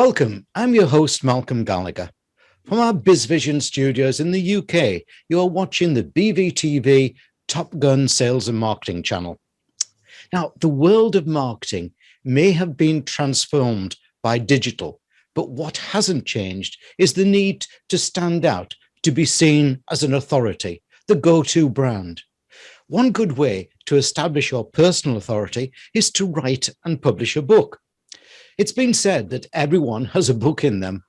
Welcome. I'm your host, Malcolm Gallagher. From our BizVision studios in the UK, you are watching the BVTV Top Gun Sales and Marketing channel. Now, the world of marketing may have been transformed by digital, but what hasn't changed is the need to stand out, to be seen as an authority, the go-to brand. One good way to establish your personal authority is to write and publish a book. It's been said that everyone has a book in them,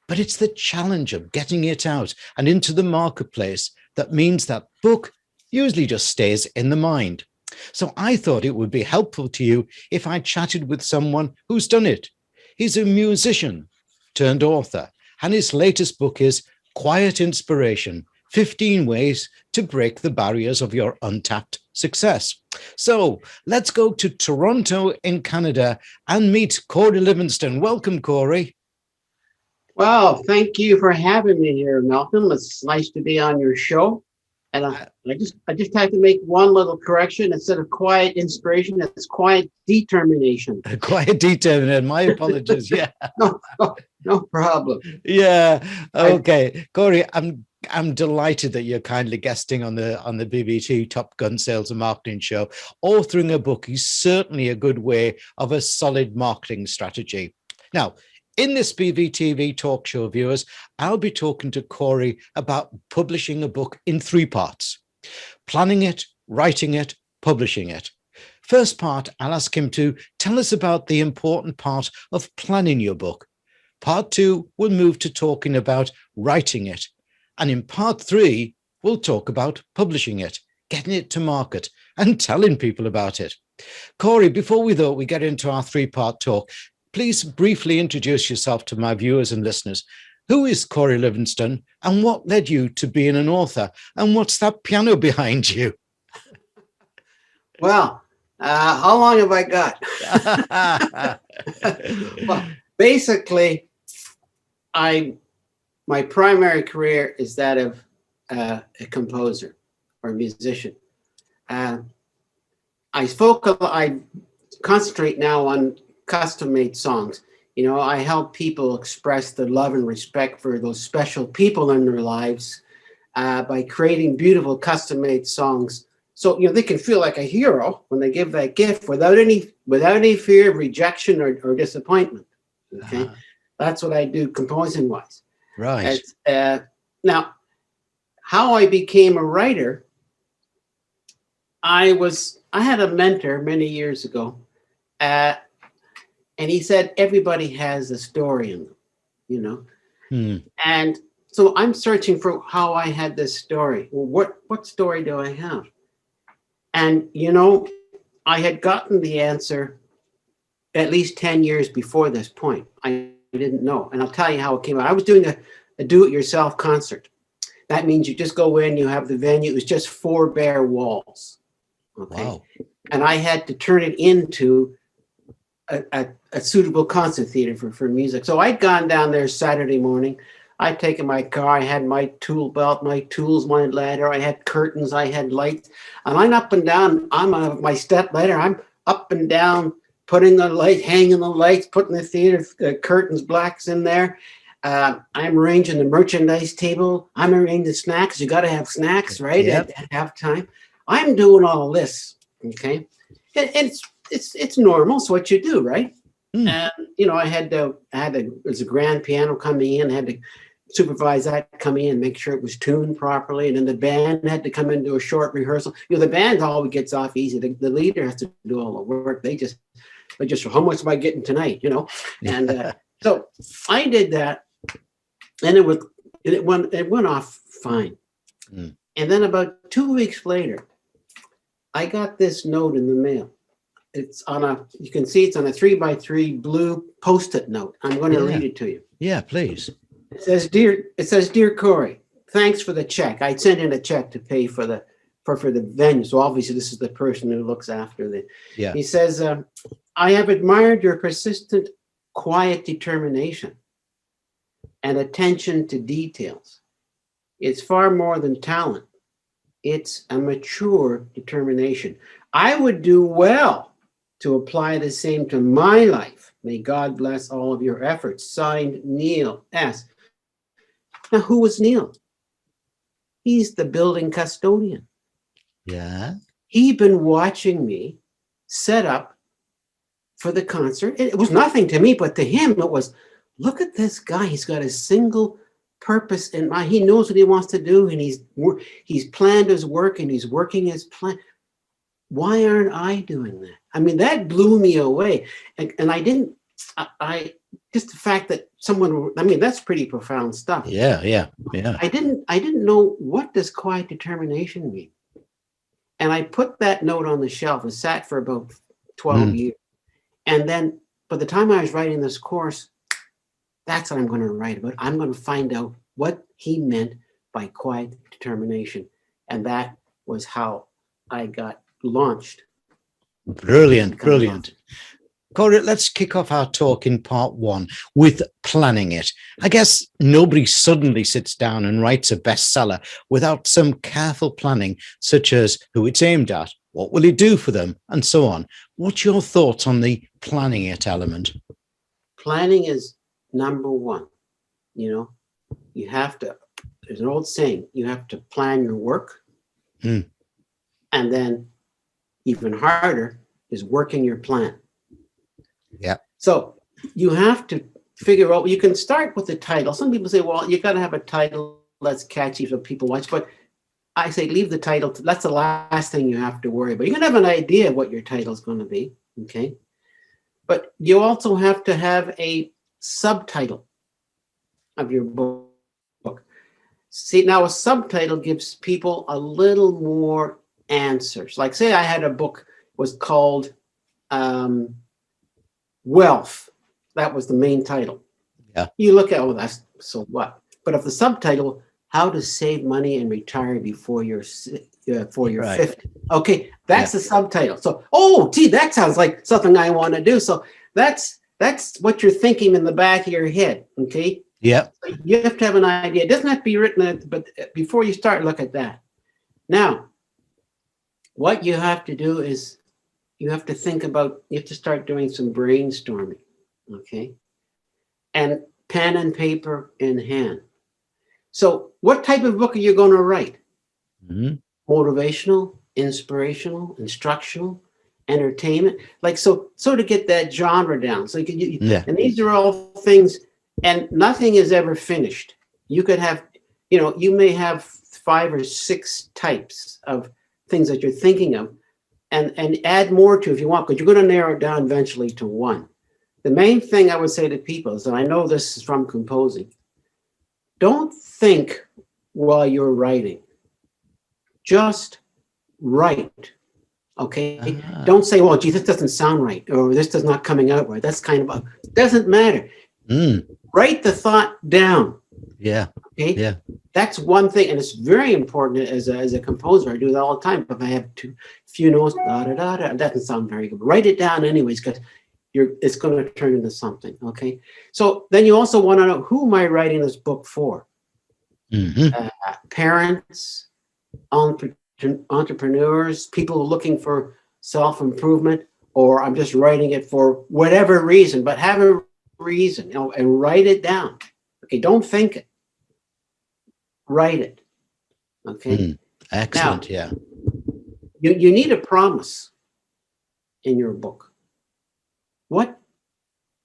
but it's the challenge of getting it out and into the marketplace that means that book usually just stays in the mind. So I thought it would be helpful to you if I chatted with someone who's done it. He's a musician turned author, and his latest book is Quiet Inspiration: 15 Ways to Break the Barriers of Your Untapped Success. So let's go to Toronto in Canada and meet Kory Livingstone. Welcome, Kory. Well, thank you for having me here, Malcolm. It's nice to be on your show. And I just have to make one little correction. Instead of quiet inspiration, it's quiet determination. Quiet determination. My apologies. Yeah. No problem. Yeah. Okay, Kory. I'm delighted that you're kindly guesting on the BBT Top Gun Sales and Marketing show. Authoring a book is certainly a good way of a solid marketing strategy. Now, in this BVTV talk show, viewers, I'll be talking to Kory about publishing a book in 3 parts: planning it, writing it, publishing it. First part, I'll ask him to tell us about the important part of planning your book. Part 2, we'll move to talking about writing it. And in part 3, we'll talk about publishing it, getting it to market and telling people about it. Kory, before we get into our 3-part talk, please briefly introduce yourself to my viewers and listeners. Who is Kory Livingstone and what led you to being an author? And what's that piano behind you? Well, how long have I got? Well, basically, my primary career is that of a composer or a musician. I concentrate now on custom-made songs. You know, I help people express their love and respect for those special people in their lives by creating beautiful custom-made songs. So, you know, they can feel like a hero when they give that gift without any fear of rejection or disappointment. Okay, that's what I do composing-wise. Right. Now, how I became a writer, I had a mentor many years ago, and he said everybody has a story in them, you know. And so I'm searching for how I had this story. Well, what story do I have? And you know, I had gotten the answer at least 10 years before this point. I didn't know, and I'll tell you how it came out. I was doing a do-it-yourself concert. That means you just go in, you have the venue. It was just 4 bare walls. Okay. Wow. And I had to turn it into a suitable concert theater for music. So I'd gone down there Saturday morning. I'd taken my car. I had my tool belt, my tools, my ladder. I had curtains. I had lights. And I'm up and down. I'm on my step ladder. I'm up and down, putting the light, hanging the lights, putting the theater curtains, blacks in there. I'm arranging the merchandise table. I'm arranging the snacks. You got to have snacks, right? Yep. At halftime. I'm doing all this. Okay. And it's normal. It's what you do, right? And you know, there's a grand piano coming in. I had to supervise that coming in, make sure it was tuned properly, and then the band had to come in, do a short rehearsal. You know, the band always gets off easy. The leader has to do all the work. They just how much am I getting tonight? You know, and so I did that, and it went off fine. And then about 2 weeks later, I got this note in the mail. It's you can see it's on a 3x3 blue Post-it note. I'm going to read it to you. Yeah, please. It says, Dear Kory, thanks for the check. I'd sent in a check to pay for the venue. So obviously this is the person who looks after the. Yeah. He says, I have admired your persistent, quiet determination and attention to details. It's far more than talent. It's a mature determination. I would do well to apply the same to my life. May God bless all of your efforts. Signed, Neil S. Now, who was Neil? He's the building custodian. Yeah. He'd been watching me set up for the concert. It was nothing to me, but to him, it was, look at this guy. He's got a single purpose in mind. He knows what he wants to do, and he's planned his work, and he's working his plan. Why aren't I doing that? I mean, that blew me away. And I didn't, just the fact that someone, I mean, that's pretty profound stuff. Yeah. I didn't know, what does quiet determination mean? And I put that note on the shelf and sat for about 12 years. And then by the time I was writing this course, that's what I'm going to write about. I'm going to find out what he meant by quiet determination. And that was how I got launched. Brilliant. Kory, let's kick off our talk in part one with planning it. I guess nobody suddenly sits down and writes a bestseller without some careful planning, such as who it's aimed at, what will it do for them, and so on. What's your thoughts on the planning it element? Planning is number one. You have to, there's an old saying, you have to plan your work. And then even harder is working your plan. Yeah. So you have to figure out, you can start with the title. Some people say, well, you got to have a title that's catchy so people watch, but I say leave the title. That's the last thing you have to worry about. You can have an idea of what your title is going to be, okay? But you also have to have a subtitle of your book. See, now a subtitle gives people a little more answers. Like, say I had a book was called Wealth. That was the main title. Yeah. You look at, oh, that's so what? But if the subtitle, how to save money and retire before you're 50. Okay, that's the subtitle. So, gee, that sounds like something I want to do. So that's what you're thinking in the back of your head. Okay. Yeah. So you have to have an idea. It doesn't have to be written, but before you start, look at that. Now, what you have to do is you have to think about, you have to start doing some brainstorming. Okay. And pen and paper in hand. So what type of book are you going to write? Motivational, inspirational, instructional, entertainment. Like, so to get that genre down. So and these are all things, and nothing is ever finished. You could have, you may have 5 or 6 types of things that you're thinking of, and add more to if you want, because you're going to narrow it down eventually to one. The main thing I would say to people is, and I know this is from composing, don't think while you're writing. Just write. Okay? Don't say, well, gee, this doesn't sound right, or this is not coming out right. That's kind of doesn't matter. Write the thought down. Yeah. Okay. Yeah. That's one thing, and it's very important as a composer. I do that all the time. If I have few notes, it doesn't sound very good. Write it down anyways, because it's going to turn into something. Okay. So then you also want to know, who am I writing this book for? Parents, entrepreneurs, people looking for self-improvement, or I'm just writing it for whatever reason, but have a reason, and write it down. Okay, don't think it. Write it. Okay. Excellent. Now, yeah. You need a promise in your book. What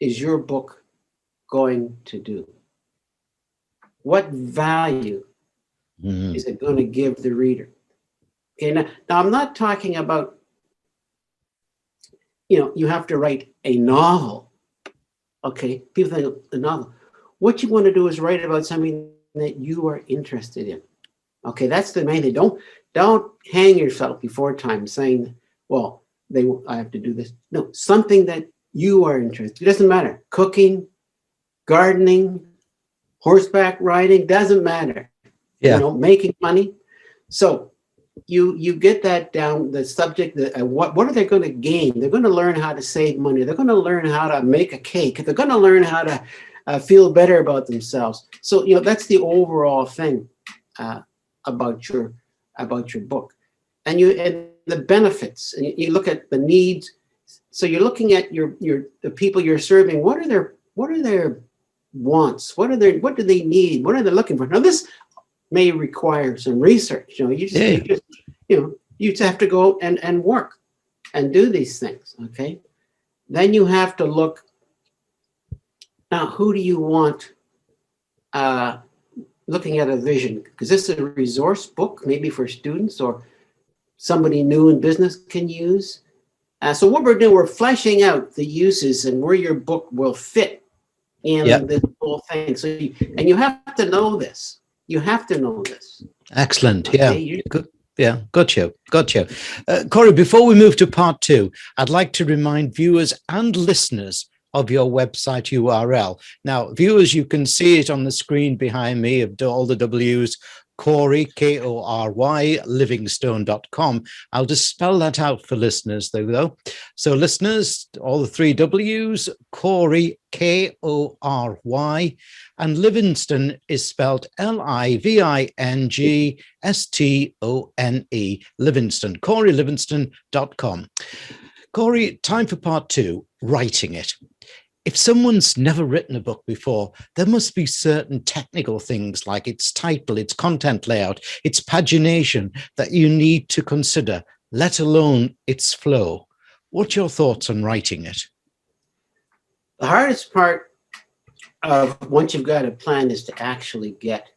is your book going to do? What value is it going to give the reader? Okay, now I'm not talking about, you have to write a novel. Okay, people think a novel. What you want to do is write about something that you are interested in. Okay, that's the main thing. Don't hang yourself before time saying, well, I have to do this. No, something that you are interested in. It doesn't matter. Cooking, gardening, horseback riding, doesn't matter. Yeah. Making money. So you get that down, the subject, what are they going to gain? They're going to learn how to save money. They're going to learn how to make a cake. They're going to learn how to feel better about themselves. So, that's the overall thing about your book. And the benefits, and you look at the needs. So you're looking at the people you're serving. What are their wants? What do they need? What are they looking for? Now this may require some research. You just have to go and work and do these things. Okay. Then you have to look. Now, who do you want? Looking at a vision, because this is a resource book, maybe for students or somebody new in business can use. So what we're doing, we're fleshing out the uses and where your book will fit in this whole thing. So you have to know this. You have to know this. Excellent. Okay? Yeah. Good. Yeah, gotcha. Kory, before we move to part 2, I'd like to remind viewers and listeners of your website URL. Now, viewers, you can see it on the screen behind me of all the W's, Kory, Kory, Livingstone.com. I'll just spell that out for listeners, though. So listeners, all the 3 W's, Kory, Kory, and Livingstone is spelled Livingstone, Livingstone, KoryLivingstone.com. Kory, time for part 2, writing it. If someone's never written a book before, there must be certain technical things like its title, its content layout, its pagination that you need to consider, let alone its flow. What's your thoughts on writing it? The hardest part of once you've got a plan is to actually get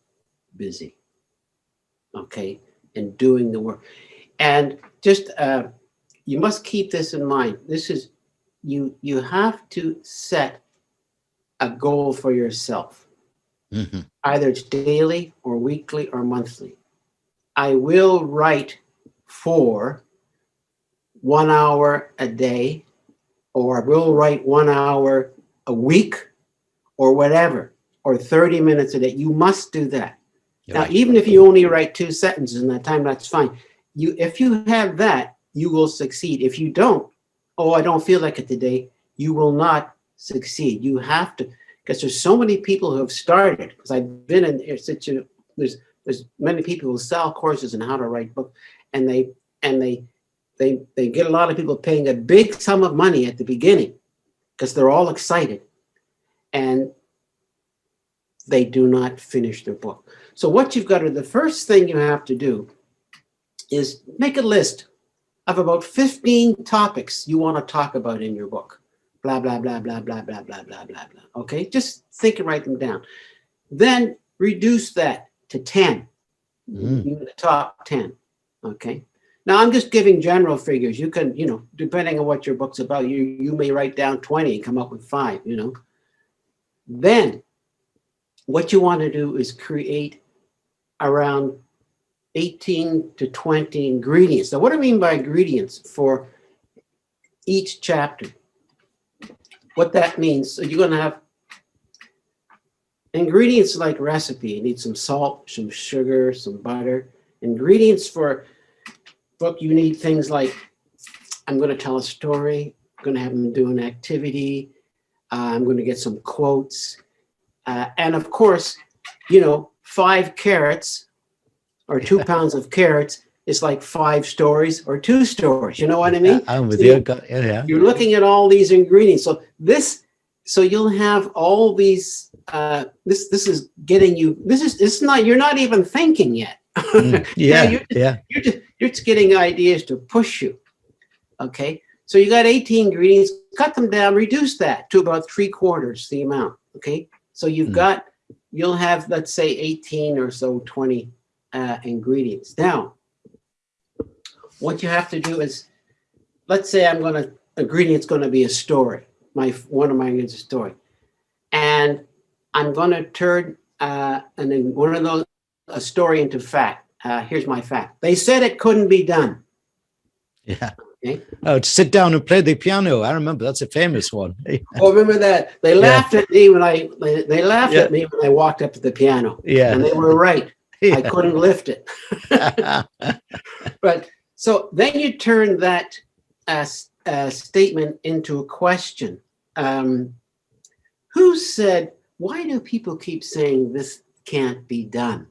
busy, okay, and doing the work. And just you must keep this in mind. This is you have to set a goal for yourself. Mm-hmm. Either it's daily or weekly or monthly. I will write for 1 hour a day, or I will write 1 hour a week, or whatever, or 30 minutes a day. You must do that. Now, even if you only write 2 sentences in that time, that's fine. If you have that, you will succeed. If you don't, I don't feel like it today, you will not succeed. You have to, because there's so many people who have started, because I've been in such a, there's many people who sell courses on how to write books, and they get a lot of people paying a big sum of money at the beginning because they're all excited, and they do not finish their book. So what you've got to, the first thing you have to do is make a list of about 15 topics you want to talk about in your book. Blah, blah, blah, blah, blah, blah, blah, blah, blah, blah. Okay, just think and write them down. Then reduce that to 10, the top 10. Okay. Now I'm just giving general figures. You can, depending on what your book's about, you may write down 20 and come up with 5, Then what you want to do is create around 18 to 20 ingredients. Now, what do I mean by ingredients for each chapter? What that means, so you're going to have ingredients like recipe. You need some salt, some sugar, some butter. Ingredients for book, you need things like, I'm going to tell a story. I'm going to have them do an activity. I'm going to get some quotes. And of course, 5 carrots or 2 pounds of carrots is like 5 stories or 2 stories. You know what I mean? I'm with you. Yeah. You're looking at all these ingredients. So you'll have all these. This is getting you. It's not. You're not even thinking yet. You're just getting ideas to push you. Okay. So you got 18 ingredients. Cut them down. Reduce that to about 3/4 the amount. Okay. So you'll have, let's say, 18 or so 20 ingredients. Now, what you have to do is, let's say ingredient's going to be a story. One of my ingredients is a story, and I'm going to turn a story into fact. Here's my fact. They said it couldn't be done. Yeah. Okay. Oh, to sit down and play the piano. I remember that's a famous one. Remember that? They laughed at me when at me when I walked up to the piano. Yeah. And they were right. Yeah. I couldn't lift it. But so then you turn that statement into a question. Who said, why do people keep saying this can't be done?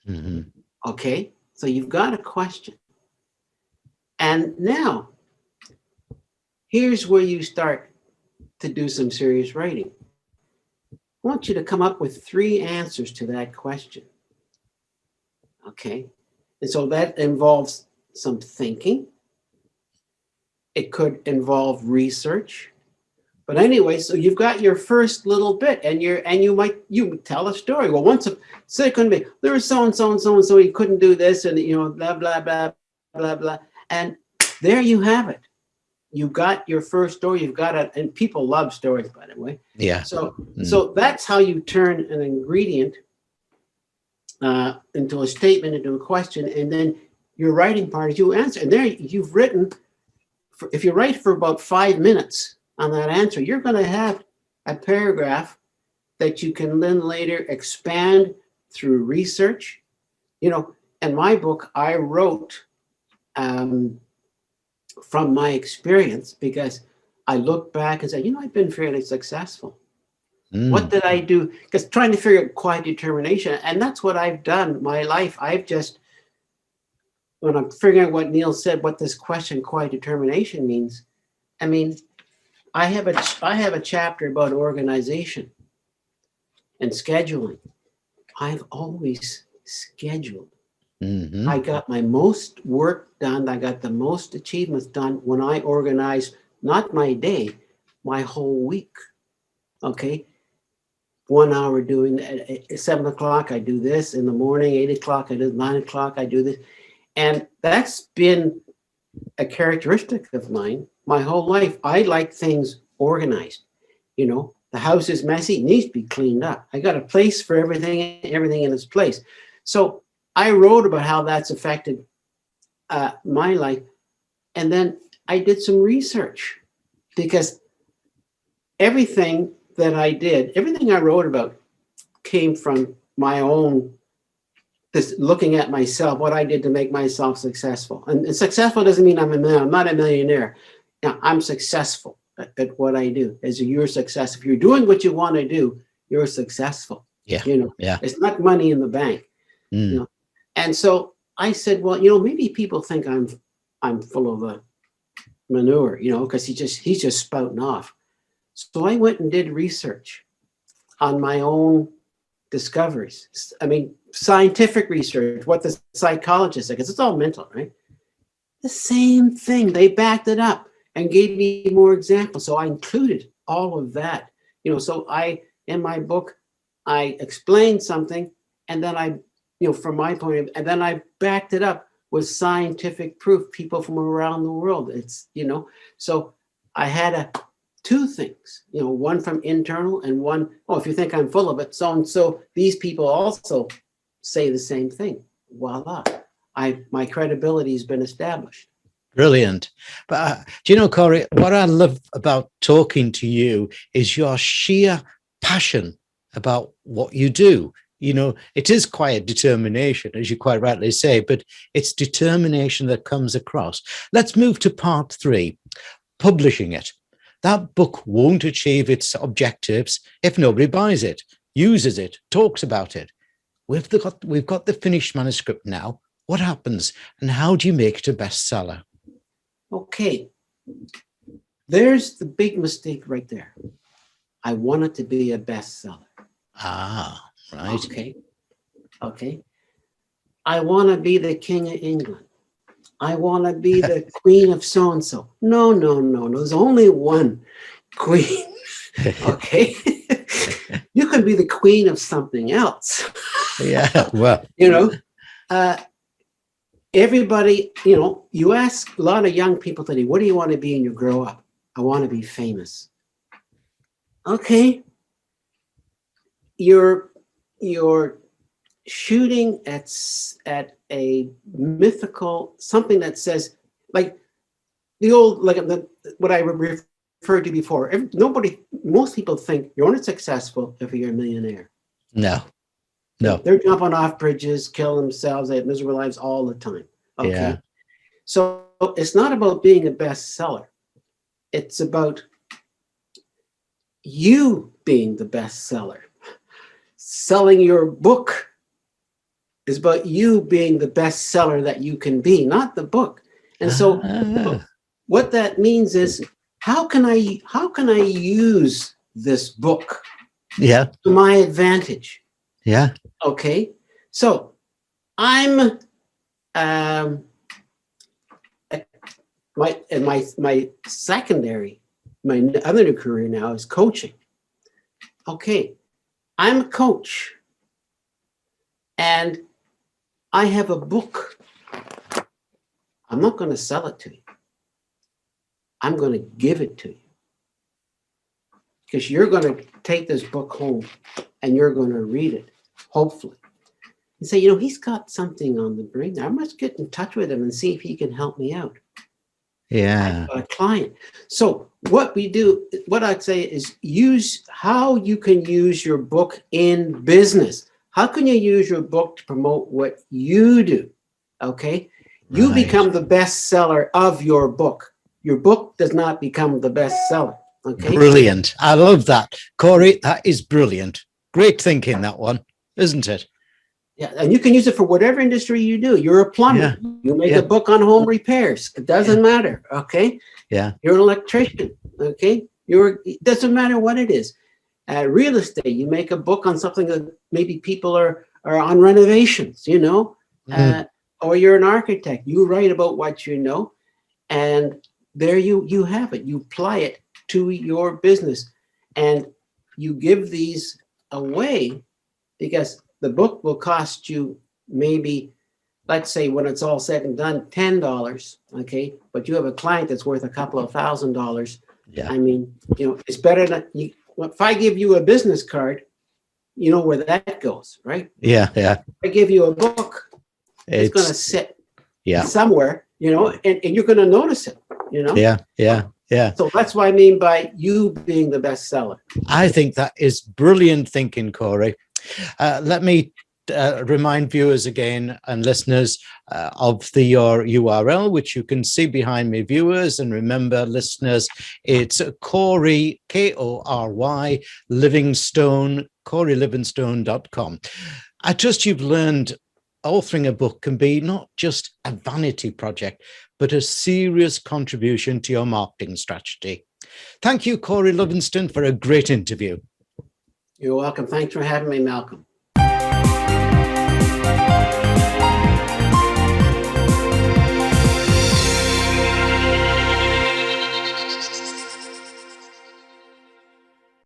Mm-hmm. Okay, so you've got a question. And now Here's where you start to do some serious writing. I want you to come up with 3 answers to that question. Okay. And so that involves some thinking. It could involve research. But anyway, so you've got your first little bit, and you tell a story. Well, so it couldn't be, there was so and so and so and so, he couldn't do this, and blah blah blah blah blah. And there you have it. You got your first story. You've got it, and people love stories, by the way. Yeah. So that's how you turn an ingredient into a statement, into a question, and then your writing part is you answer. And there you've written. If you write for about 5 minutes on that answer, you're going to have a paragraph that you can then later expand through research. In my book, I wrote from my experience, because I look back and say, I've been fairly successful. What did I do? Because trying to figure out quiet determination, and that's what I've done my life. When I'm figuring out what Neil said, what this question, quiet determination, means, I have a chapter about organization and scheduling. I've always scheduled. Mm-hmm. I got my most work done. I got the most achievements done when I organized not my day, my whole week. Okay. 1 hour doing at 7 o'clock, I do this. In the morning, 8 o'clock, I do 9 o'clock, I do this. And that's been a characteristic of mine my whole life. I like things organized. The house is messy, it needs to be cleaned up. I got a place for everything in its place. So I wrote about how that's affected my life. And then I did some research, because everything I wrote about came from my own, this looking at myself, what I did to make myself successful. And successful doesn't mean I'm not a millionaire. Now, I'm successful at what I do. As you're successful, if you're doing what you want to do, you're successful. Yeah. It's not money in the bank. And so I said, well, maybe people think I'm full of manure, because he's just spouting off. So I went and did research on my own discoveries. Scientific research, what the psychologists say, because it's all mental, right? The same thing. They backed it up and gave me more examples. So I included all of that. So in my book, I explained something, and then from my point of view, and then I backed it up with scientific proof, people from around the world. So I had 2 things, one from internal and one, if you think I'm full of it, so and so, these people also say the same thing. Voila. My credibility has been established. Brilliant. But do you know, Kory, what I love about talking to you is your sheer passion about what you do. It is quiet determination, as you quite rightly say, but it's determination that comes across. Let's move to part 3, publishing it. That book won't achieve its objectives if nobody buys it, uses it, talks about it. We've got the finished manuscript now. What happens, and how do you make it a bestseller? Okay. There's the big mistake right there. I want it to be a bestseller. Ah, right. Okay. I want to be the King of England. I want to be the Queen of so-and-so. No. There's only one queen. Okay. You can be the queen of something else. Yeah, well. Everybody, you ask a lot of young people today, what do you want to be when you grow up? I want to be famous. Okay. You're shooting at a mythical, something that says, like the old, what I referred to before. Most people think you're only successful if you're a millionaire. No. They're jumping off bridges, killing themselves. They have miserable lives all the time. Okay. Yeah. So it's not about being a bestseller. It's about you being the bestseller. Selling your book is about you being the bestseller that you can be, not the book. And so what that means is how can I use this book Yeah. to my advantage? Yeah. Okay. So I'm my secondary, my other career now is coaching. Okay. I'm a coach and I have a book. I'm not going to sell it to you. I'm going to give it to you because you're going to take this book home and you're going to read it, hopefully, and say, he's got something on the brain. I must get in touch with him and see if he can help me out. Yeah. I've got a client. So what we do, what I'd say is use how you can use your book in business. How can you use your book to promote what you do? Okay. You Right. become the best seller of your book. Your book does not become the best seller. Okay. Brilliant. I love that. Kory, that is brilliant. Great thinking, that one, isn't it? Yeah, and you can use it for whatever industry you do. You're a plumber. Yeah. You make Yeah. a book on home repairs. It doesn't matter. Okay. Yeah. You're an electrician. Okay. It doesn't matter what it is. Real estate, you make a book on something that maybe people are on renovations, or you're an architect. You write about what you know, and there you have it. You apply it to your business, and you give these away because the book will cost you maybe, let's say when it's all said and done, $10. Okay, but you have a client that's worth a couple of $1,000. Yeah. I mean, it's better than if I give you a business card, you know where that goes, right? Yeah. Yeah. If I give you a book, it's going to sit somewhere, and you're going to notice it, Yeah. Yeah. Yeah. So that's what I mean by you being the best seller. I think that is brilliant thinking, Kory. Let me remind viewers again and listeners of your URL, which you can see behind me, viewers. And remember, listeners, it's Kory, Kory Livingstone, KoryLivingstone.com. I trust you've learned authoring a book can be not just a vanity project, but a serious contribution to your marketing strategy. Thank you, Kory Livingstone, for a great interview. You're welcome. Thanks for having me, Malcolm.